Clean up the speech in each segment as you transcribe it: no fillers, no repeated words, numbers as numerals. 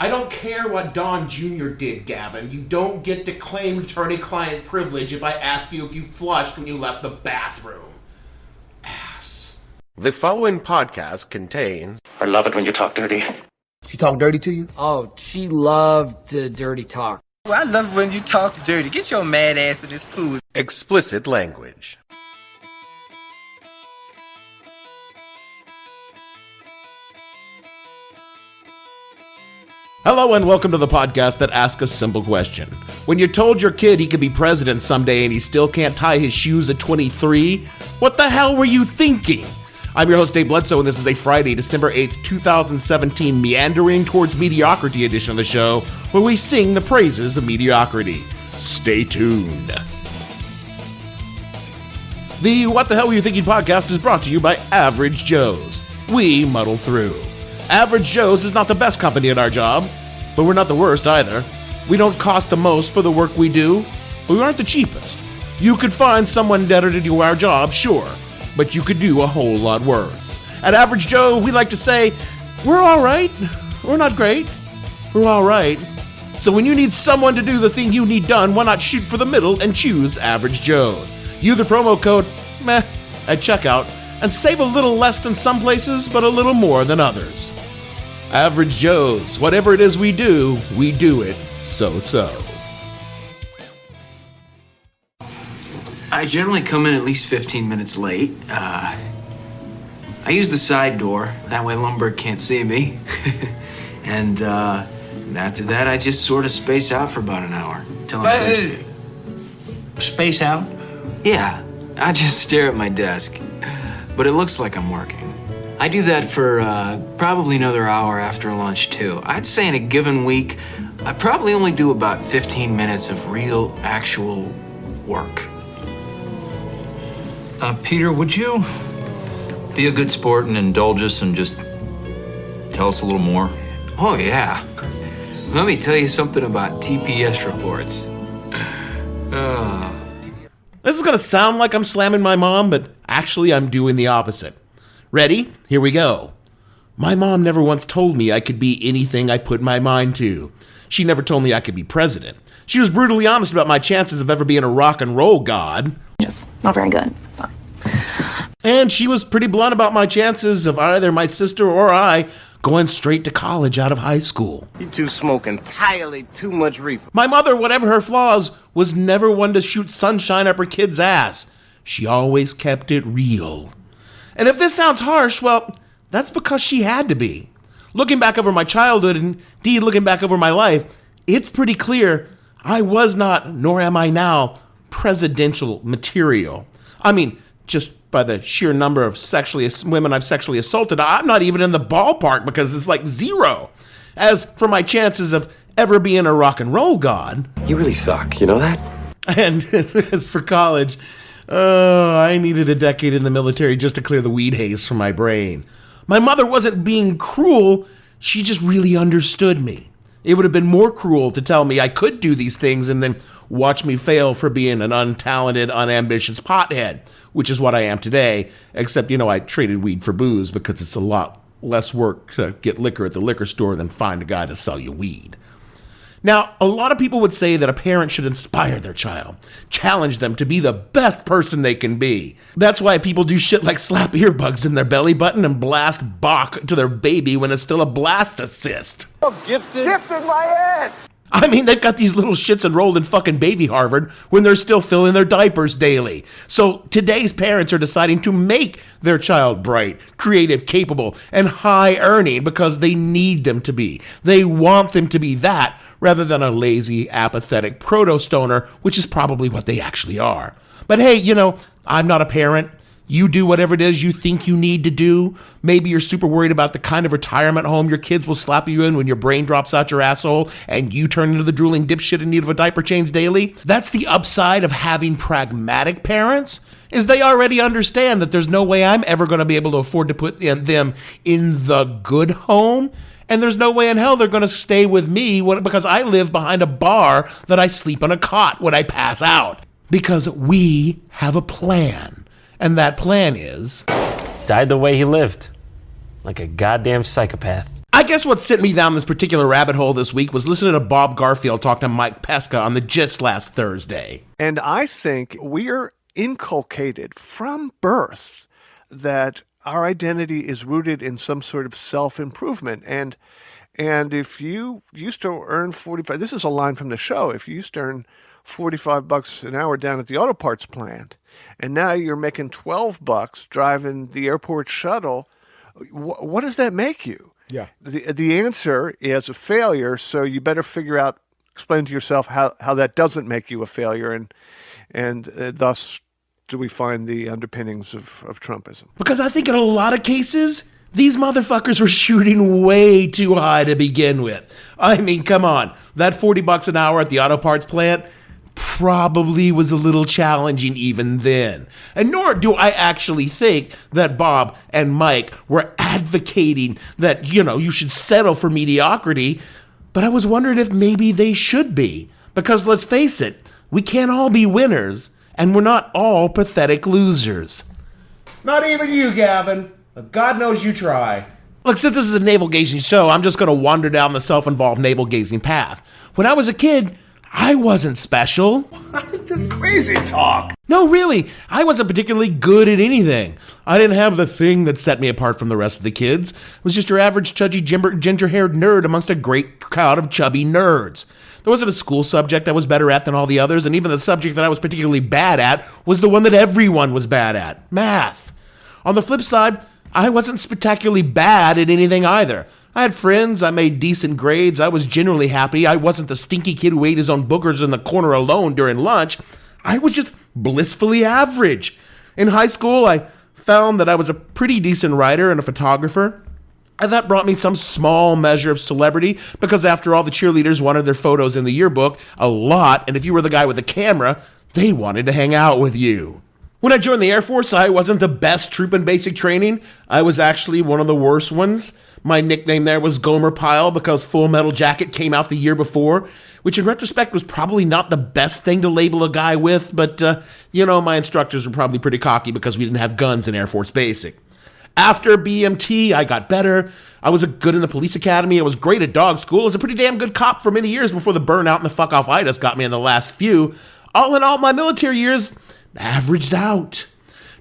I don't care what Don Jr. did, Gavin. You don't get to claim attorney-client privilege if I ask you if you flushed when you left the bathroom. Ass. The following podcast contains... I love it when you talk dirty. She talk dirty to you? Oh, she loved dirty talk. Well, I love when you talk dirty. Get your mad ass in this pool. Explicit language. Hello and welcome to the podcast that asks a simple question. When you told your kid he could be president someday and he still can't tie his shoes at 23, what the hell were you thinking? I'm your host Dave Bledsoe, and this is a Friday, December 8th, 2017 Meandering Towards Mediocrity edition of the show, where we sing the praises of mediocrity. Stay tuned. The What the Hell Were You Thinking podcast is brought to you by Average Joe's. We muddle through. Average Joe's is not the best company at our job, but we're not the worst either. We don't cost the most for the work we do, but we aren't the cheapest. You could find someone better to do our job, sure, but you could do a whole lot worse. At Average Joe, we like to say, we're all right. We're not great. We're all right. So when you need someone to do the thing you need done, why not shoot for the middle and choose Average Joe? Use the promo code MEH at checkout and save a little less than some places, but a little more than others. Average Joe's, whatever it is we do it so-so. I generally come in at least 15 minutes late. I use the side door, that way Lumberg can't see me. And after that, I just sort of space out for about an hour. Till I'm Space out? Yeah, I just stare at my desk. But it looks like I'm working. I do that for probably another hour after lunch, too. I'd say in a given week, I probably only do about 15 minutes of real, actual work. Peter, would you be a good sport and indulge us and just tell us a little more? Oh, yeah. Let me tell you something about TPS reports. This is going to sound like I'm slamming my mom, but actually I'm doing the opposite. Ready? Here we go. My mom never once told me I could be anything I put my mind to. She never told me I could be president. She was brutally honest about my chances of ever being a rock and roll god. Just not very good. So. And she was pretty blunt about my chances of either my sister or I going straight to college out of high school. You two smoke entirely too much reefer. My mother, whatever her flaws, was never one to shoot sunshine up her kid's ass. She always kept it real. And if this sounds harsh, well, that's because she had to be. Looking back over my childhood, and indeed looking back over my life, it's pretty clear I was not, nor am I now, presidential material. I mean, just by the sheer number of women I've sexually assaulted, I'm not even in the ballpark because it's like zero. As for my chances of ever being a rock and roll god... You really suck, you know that? And as for college... I needed a decade in the military just to clear the weed haze from my brain. My mother wasn't being cruel, she just really understood me. It would have been more cruel to tell me I could do these things and then watch me fail for being an untalented, unambitious pothead, which is what I am today, except, I traded weed for booze because it's a lot less work to get liquor at the liquor store than find a guy to sell you weed. Now, a lot of people would say that a parent should inspire their child, challenge them to be the best person they can be. That's why people do shit like slap earbuds in their belly button and blast Bach to their baby when it's still a blastocyst. Oh, gifted my ass. I mean, they've got these little shits enrolled in fucking baby Harvard when they're still filling their diapers daily. So today's parents are deciding to make their child bright, creative, capable, and high-earning because they need them to be. They want them to be that rather than a lazy, apathetic proto-stoner, which is probably what they actually are. But hey, I'm not a parent. You do whatever it is you think you need to do. Maybe you're super worried about the kind of retirement home your kids will slap you in when your brain drops out your asshole and you turn into the drooling dipshit in need of a diaper change daily. That's the upside of having pragmatic parents, is they already understand that there's no way I'm ever going to be able to afford to put them in the good home. And there's no way in hell they're going to stay with me because I live behind a bar that I sleep on a cot when I pass out. Because we have a plan. And that plan is... died the way he lived. Like a goddamn psychopath. I guess what sent me down this particular rabbit hole this week was listening to Bob Garfield talk to Mike Pesca on the Gist last Thursday. And I think we are inculcated from birth that our identity is rooted in some sort of self-improvement. And if you used to earn 45, this is a line from the show, if you used to earn $45 an hour down at the auto parts plant, and now you're making $12 driving the airport shuttle, what does that make you? Yeah. The answer is a failure, so you better figure out, explain to yourself how that doesn't make you a failure, and thus do we find the underpinnings of Trumpism. Because I think in a lot of cases, these motherfuckers were shooting way too high to begin with. I mean, come on. That $40 an hour at the auto parts plant probably was a little challenging even then. And nor do I actually think that Bob and Mike were advocating that, you should settle for mediocrity, but I was wondering if maybe they should be. Because let's face it, we can't all be winners, and we're not all pathetic losers. Not even you, Gavin. God knows you try. Look, since this is a navel-gazing show, I'm just going to wander down the self-involved navel-gazing path. When I was a kid, I wasn't special. That's crazy talk. No, really. I wasn't particularly good at anything. I didn't have the thing that set me apart from the rest of the kids. I was just your average chudgy ginger-haired nerd amongst a great crowd of chubby nerds. There wasn't a school subject I was better at than all the others, and even the subject that I was particularly bad at was the one that everyone was bad at, math. On the flip side, I wasn't spectacularly bad at anything either. I had friends, I made decent grades, I was generally happy, I wasn't the stinky kid who ate his own boogers in the corner alone during lunch. I was just blissfully average. In high school, I found that I was a pretty decent writer and a photographer. And that brought me some small measure of celebrity, because after all, the cheerleaders wanted their photos in the yearbook a lot, and if you were the guy with the camera, they wanted to hang out with you. When I joined the Air Force, I wasn't the best troop in basic training. I was actually one of the worst ones. My nickname there was Gomer Pyle because Full Metal Jacket came out the year before, which in retrospect was probably not the best thing to label a guy with, but, my instructors were probably pretty cocky because we didn't have guns in Air Force Basic. After BMT, I got better. I was good in the police academy. I was great at dog school. I was a pretty damn good cop for many years before the burnout and the fuck-off-itis got me in the last few. All in all, my military years averaged out.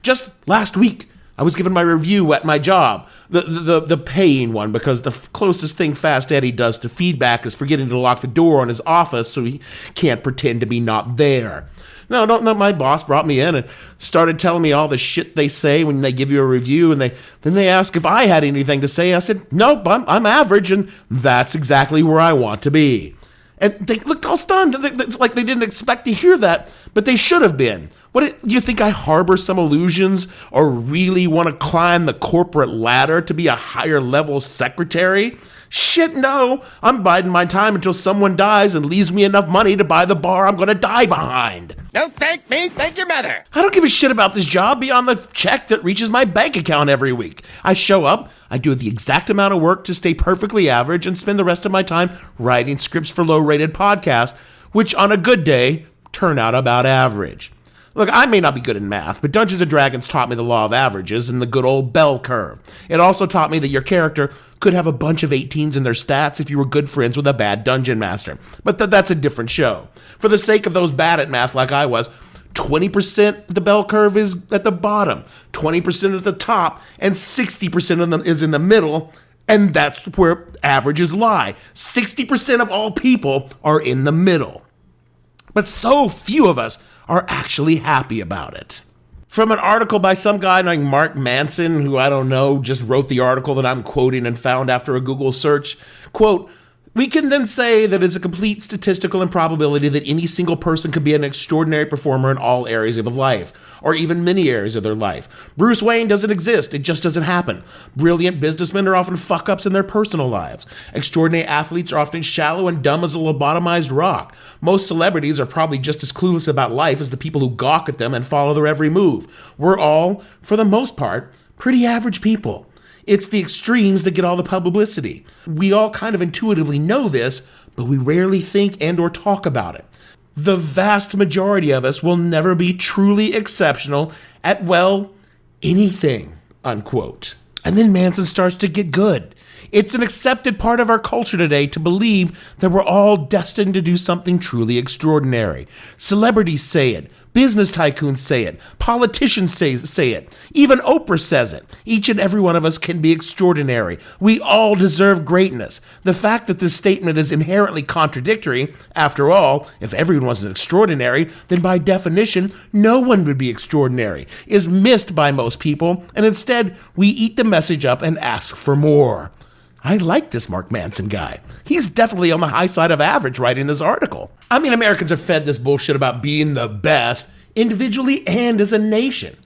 Just last week, I was given my review at my job, the paying one, because the closest thing Fast Eddie does to feedback is forgetting to lock the door on his office so he can't pretend to be not there. No, my boss brought me in and started telling me all the shit they say when they give you a review, and then they asked if I had anything to say. I said, nope, I'm average, and that's exactly where I want to be. And they looked all stunned. It's like they didn't expect to hear that, but they should have been. Do you think I harbor some illusions or really want to climb the corporate ladder to be a higher level secretary? Shit, no. I'm biding my time until someone dies and leaves me enough money to buy the bar I'm going to die behind. Don't thank me, thank your mother. I don't give a shit about this job beyond the check that reaches my bank account every week. I show up, I do the exact amount of work to stay perfectly average, and spend the rest of my time writing scripts for low-rated podcasts, which on a good day turn out about average. Look, I may not be good in math, but Dungeons & Dragons taught me the law of averages and the good old bell curve. It also taught me that your character could have a bunch of 18s in their stats if you were good friends with a bad dungeon master. But that's a different show. For the sake of those bad at math like I was, 20% of the bell curve is at the bottom, 20% at the top, and 60% of them is in the middle, and that's where averages lie. 60% of all people are in the middle. But so few of us are actually happy about it. From an article by some guy named Mark Manson, who I don't know, just wrote the article that I'm quoting and found after a Google search, quote, we can then say that it's a complete statistical improbability that any single person could be an extraordinary performer in all areas of life, or even many areas of their life. Bruce Wayne doesn't exist. It just doesn't happen. Brilliant businessmen are often fuck-ups in their personal lives. Extraordinary athletes are often shallow and dumb as a lobotomized rock. Most celebrities are probably just as clueless about life as the people who gawk at them and follow their every move. We're all, for the most part, pretty average people. It's the extremes that get all the publicity. We all kind of intuitively know this, but we rarely think and or talk about it. The vast majority of us will never be truly exceptional at, well, anything, unquote. And then Manson starts to get good. It's an accepted part of our culture today to believe that we're all destined to do something truly extraordinary. Celebrities say it. Business tycoons say it. Politicians say it. Even Oprah says it. Each and every one of us can be extraordinary. We all deserve greatness. The fact that this statement is inherently contradictory, after all, if everyone was extraordinary, then by definition, no one would be extraordinary, is missed by most people, and instead, we eat the message up and ask for more. I like this Mark Manson guy. He's definitely on the high side of average writing this article. I mean, Americans are fed this bullshit about being the best, individually and as a nation.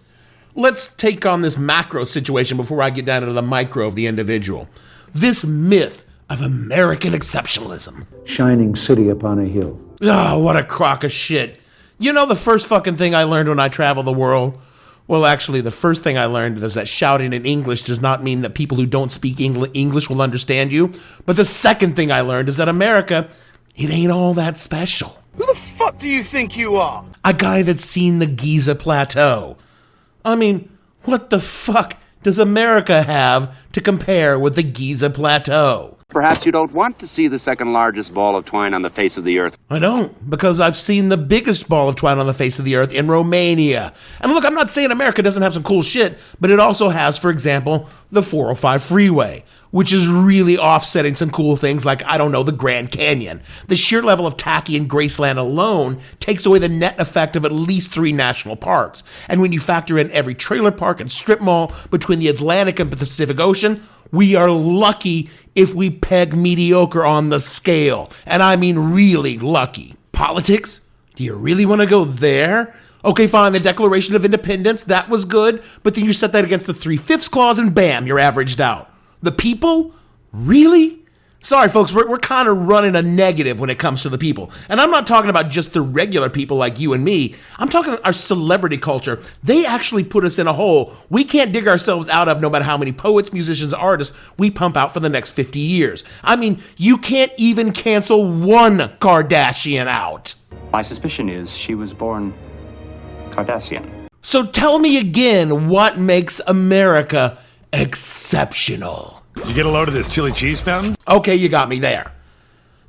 Let's take on this macro situation before I get down into the micro of the individual. This myth of American exceptionalism. Shining city upon a hill. Oh, what a crock of shit. You know the first fucking thing I learned when I traveled the world? Well, actually, the first thing I learned is that shouting in English does not mean that people who don't speak English will understand you. But the second thing I learned is that America, it ain't all that special. Who the fuck do you think you are? A guy that's seen the Giza Plateau. I mean, what the fuck does America have to compare with the Giza Plateau? Perhaps you don't want to see the second largest ball of twine on the face of the earth. I don't, because I've seen the biggest ball of twine on the face of the earth in Romania. And look, I'm not saying America doesn't have some cool shit, but it also has, for example, the 405 freeway, which is really offsetting some cool things like, I don't know, the Grand Canyon. The sheer level of tacky in Graceland alone takes away the net effect of at least 3 national parks. And when you factor in every trailer park and strip mall between the Atlantic and Pacific Ocean, we are lucky if we peg mediocre on the scale. And I mean really lucky. Politics? Do you really want to go there? Okay, fine, the Declaration of Independence, that was good, but then you set that against the 3/5 clause and bam, you're averaged out. The people? Really? Sorry, folks, we're kind of running a negative when it comes to the people. And I'm not talking about just the regular people like you and me. I'm talking our celebrity culture. They actually put us in a hole we can't dig ourselves out of no matter how many poets, musicians, artists we pump out for the next 50 years. I mean, you can't even cancel one Kardashian out. My suspicion is she was born Kardashian. So tell me again what makes America exceptional. You get a load of this chili cheese fountain? Okay, you got me there.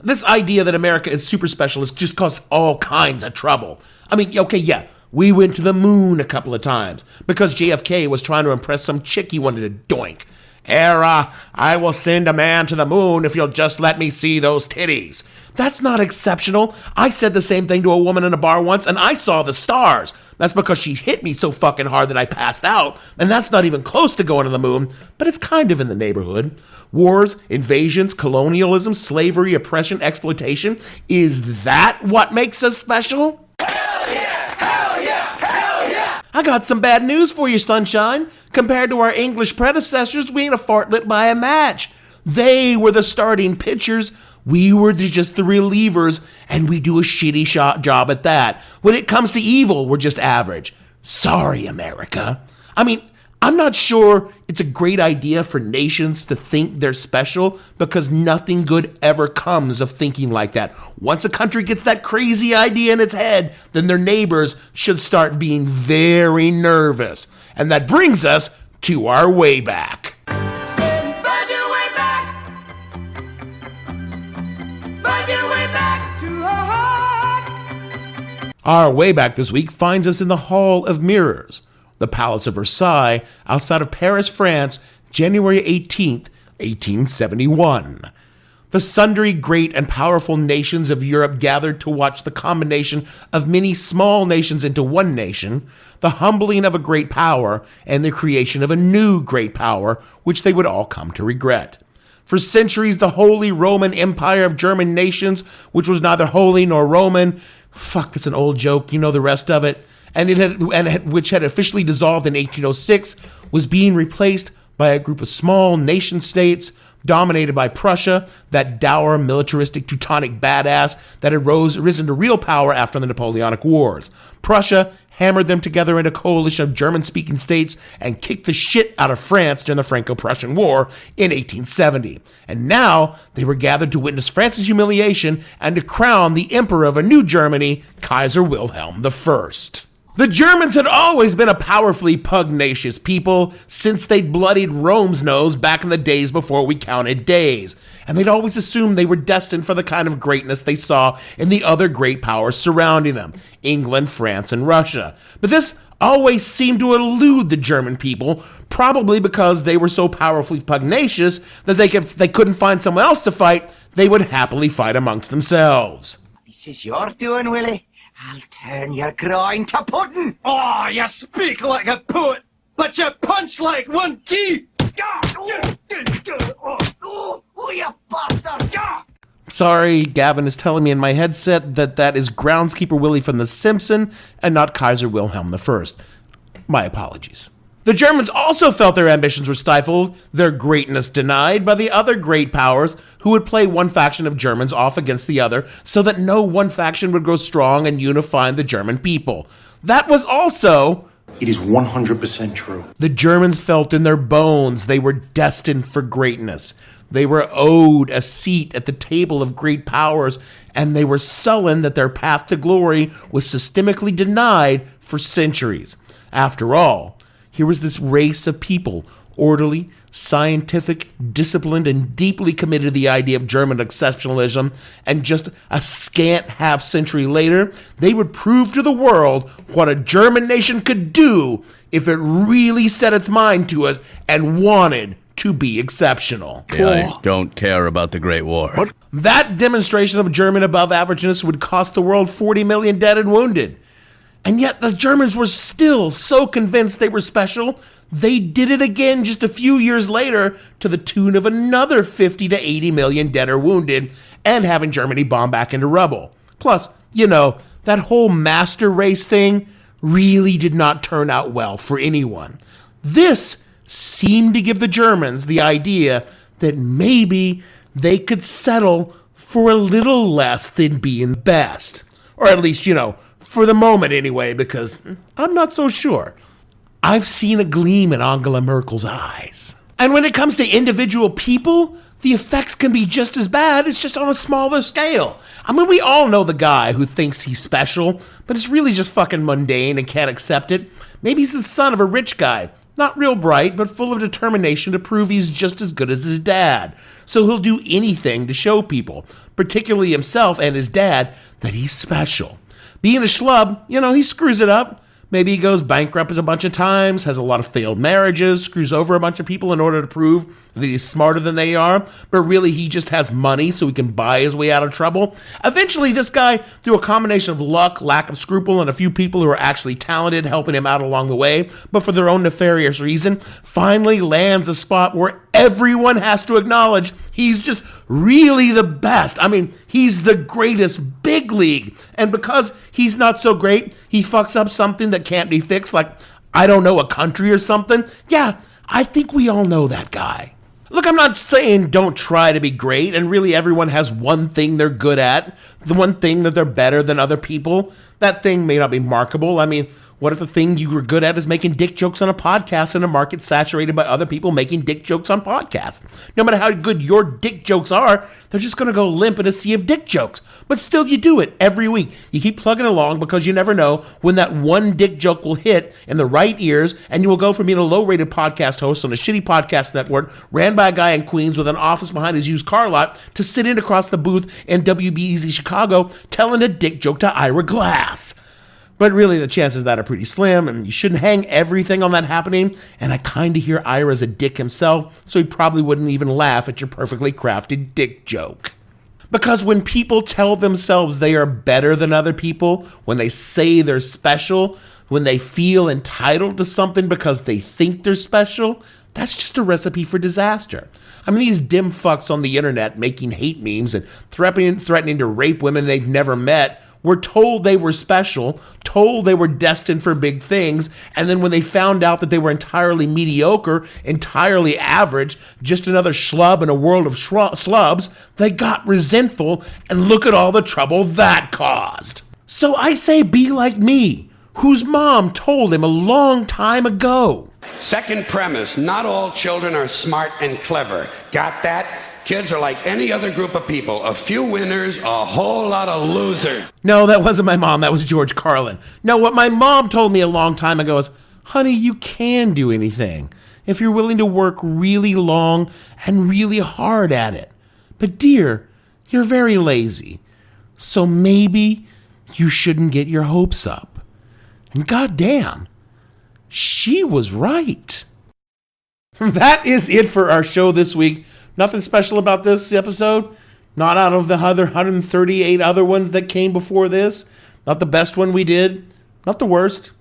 This idea that America is super special has just caused all kinds of trouble. I mean, okay, yeah, we went to the moon a couple of times because JFK was trying to impress some chick he wanted to doink. I will send a man to the moon if you'll just let me see those titties. That's not exceptional. I said the same thing to a woman in a bar once, and I saw the stars. That's because she hit me so fucking hard that I passed out, and that's not even close to going to the moon, but it's kind of in the neighborhood. Wars, invasions, colonialism, slavery, oppression, exploitation. Is that what makes us special? Hell yeah! Hell yeah! Hell yeah! I got some bad news for you, sunshine. Compared to our English predecessors, we ain't a fartlet by a match. They were the starting pitchers. We were just the relievers, and we do a shitty job at that. When it comes to evil, we're just average. Sorry, America. I mean, I'm not sure it's a great idea for nations to think they're special because nothing good ever comes of thinking like that. Once a country gets that crazy idea in its head, then their neighbors should start being very nervous. And that brings us to our way back. Our way back this week finds us in the Hall of Mirrors, the Palace of Versailles, outside of Paris, France, January 18th, 1871. The sundry great and powerful nations of Europe gathered to watch the combination of many small nations into one nation, the humbling of a great power, and the creation of a new great power, which they would all come to regret. For centuries, the Holy Roman Empire of German nations, which was neither holy nor Roman, that's an old joke, you know the rest of it, which had officially dissolved in 1806, was being replaced by a group of small nation-states dominated by Prussia, that dour, militaristic, Teutonic badass that had risen to real power after the Napoleonic Wars. Prussia hammered them together in a coalition of German-speaking states and kicked the shit out of France during the Franco-Prussian War in 1870. And now they were gathered to witness France's humiliation and to crown the emperor of a new Germany, Kaiser Wilhelm I. The Germans had always been a powerfully pugnacious people since they'd bloodied Rome's nose back in the days before we counted days, and they'd always assumed they were destined for the kind of greatness they saw in the other great powers surrounding them, England, France, and Russia. But this always seemed to elude the German people, probably because they were so powerfully pugnacious that if they couldn't find someone else to fight, they would happily fight amongst themselves. This is your doing, Willie. I'll turn your groin to pudding. Oh, you speak like a poet, but you punch like one teeth. Oh, you bastard. Sorry, Gavin is telling me in my headset that is Groundskeeper Willie from The Simpsons and not Kaiser Wilhelm I. My apologies. The Germans also felt their ambitions were stifled, their greatness denied by the other great powers who would play one faction of Germans off against the other so that no one faction would grow strong and unify the German people. That was also... It is 100% true. The Germans felt in their bones they were destined for greatness. They were owed a seat at the table of great powers, and they were sullen that their path to glory was systemically denied for centuries. After all, here was this race of people, orderly, scientific, disciplined, and deeply committed to the idea of German exceptionalism, and just a scant half-century later, they would prove to the world what a German nation could do if it really set its mind to it and wanted to be exceptional. I don't care about the Great War. What? That demonstration of German above-averageness would cost the world 40 million dead and wounded. And yet the Germans were still so convinced they were special, they did it again just a few years later to the tune of another 50 to 80 million dead or wounded and having Germany bomb back into rubble. Plus, that whole master race thing really did not turn out well for anyone. This seemed to give the Germans the idea that maybe they could settle for a little less than being best. Or at least, for the moment anyway, because I'm not so sure. I've seen a gleam in Angela Merkel's eyes. And when it comes to individual people, the effects can be just as bad. It's just on a smaller scale. I mean, we all know the guy who thinks he's special, but is really just fucking mundane and can't accept it. Maybe he's the son of a rich guy. Not real bright, but full of determination to prove he's just as good as his dad. So he'll do anything to show people, particularly himself and his dad, that he's special. Being a schlub, he screws it up. Maybe he goes bankrupt a bunch of times, has a lot of failed marriages, screws over a bunch of people in order to prove that he's smarter than they are, but really he just has money so he can buy his way out of trouble. Eventually, this guy, through a combination of luck, lack of scruple, and a few people who are actually talented helping him out along the way, but for their own nefarious reason, finally lands a spot where everyone has to acknowledge he's just really the best. I mean, he's the greatest big league. And because he's not so great, he fucks up something that can't be fixed, like, I don't know, a country or something. Yeah, I think we all know that guy. Look, I'm not saying don't try to be great, and really everyone has one thing they're good at, the one thing that they're better than other people. That thing may not be markable. I mean, what if the thing you were good at is making dick jokes on a podcast in a market saturated by other people making dick jokes on podcasts? No matter how good your dick jokes are, they're just going to go limp in a sea of dick jokes. But still, you do it every week. You keep plugging along because you never know when that one dick joke will hit in the right ears, and you will go from being a low-rated podcast host on a shitty podcast network ran by a guy in Queens with an office behind his used car lot to sitting across the booth in WBEZ Chicago telling a dick joke to Ira Glass. But really, the chances of that are pretty slim, and you shouldn't hang everything on that happening. And I kind of hear Ira's a dick himself, so he probably wouldn't even laugh at your perfectly crafted dick joke. Because when people tell themselves they are better than other people, when they say they're special, when they feel entitled to something because they think they're special, that's just a recipe for disaster. I mean, these dim fucks on the internet making hate memes and threatening to rape women they've never met were told they were special, told they were destined for big things, and then when they found out that they were entirely mediocre, entirely average, just another schlub in a world of slubs, they got resentful, and look at all the trouble that caused. So I say be like me, whose mom told him a long time ago. Second premise, not all children are smart and clever. Got that? Kids are like any other group of people. A few winners, a whole lot of losers. No, that wasn't my mom. That was George Carlin. No, what my mom told me a long time ago is, honey, you can do anything if you're willing to work really long and really hard at it. But dear, you're very lazy. So maybe you shouldn't get your hopes up. And goddamn, she was right. That is it for our show this week. Nothing special about this episode. Not out of the other 138 other ones that came before this. Not the best one we did. Not the worst.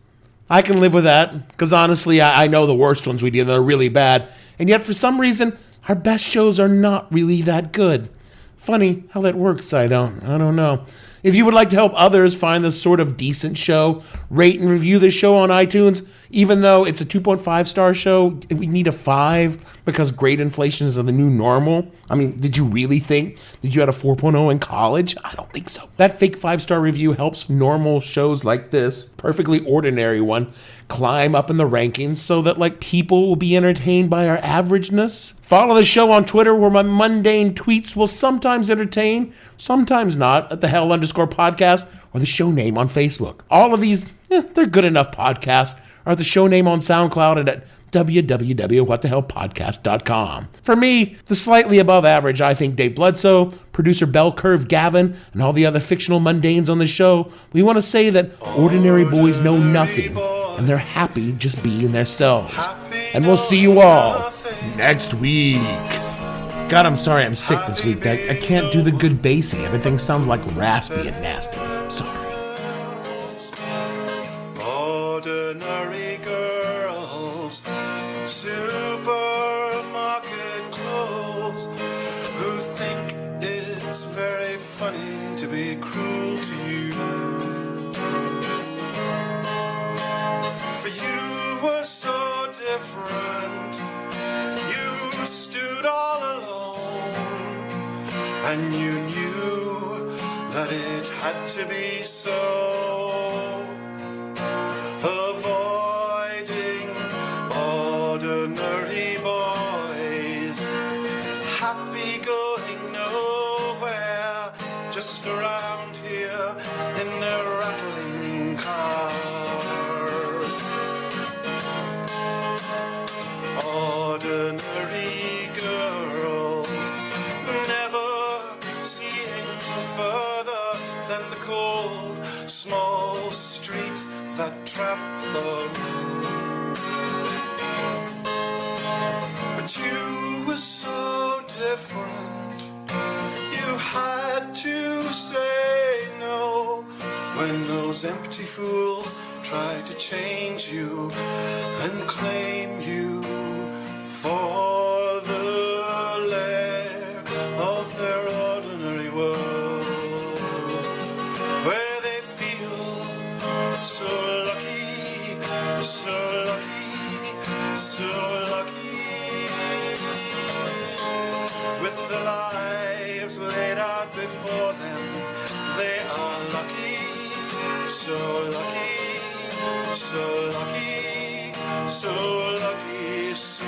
I can live with that, because honestly, I know the worst ones we did. They're really bad. And yet, for some reason, our best shows are not really that good. Funny how that works, I don't know. If you would like to help others find this sort of decent show, rate and review the show on iTunes. Even though it's a 2.5 star show, we need a 5 because great inflation is the new normal. I mean, did you really think that you had a 4.0 in college? I don't think so. That fake 5-star review helps normal shows like this, perfectly ordinary one, climb up in the rankings so that people will be entertained by our averageness. Follow the show on Twitter where my mundane tweets will sometimes entertain, sometimes not, at the _podcast or the show name on Facebook. All of these, they're good enough podcasts. Or the show name on SoundCloud and at www.whatthehellpodcast.com. For me, the slightly above average, I think Dave Bledsoe, producer Bell Curve Gavin, and all the other fictional mundanes on the show, we want to say that ordinary boys know nothing, and they're happy just being themselves. And we'll see you all next week. God, I'm sorry I'm sick this week. I can't do the good bassing. Everything sounds like raspy and nasty. Sorry. Ordinary girls, supermarket clothes, who think it's very funny to be cruel to you. For you were so different, you stood all alone, and you knew that it had to be so. Avoiding ordinary boys, happy going nowhere, just around here in their rattling cars. Ordinary girls, never seeing further than the cold, small streets that trap them. But you were so different, you had to say no when those empty fools tried to change you and claim you for the lair of their ordinary world, where they feel so lucky, so lucky, so lucky. With their lives laid out before them, they are lucky, so lucky, so lucky, so lucky, so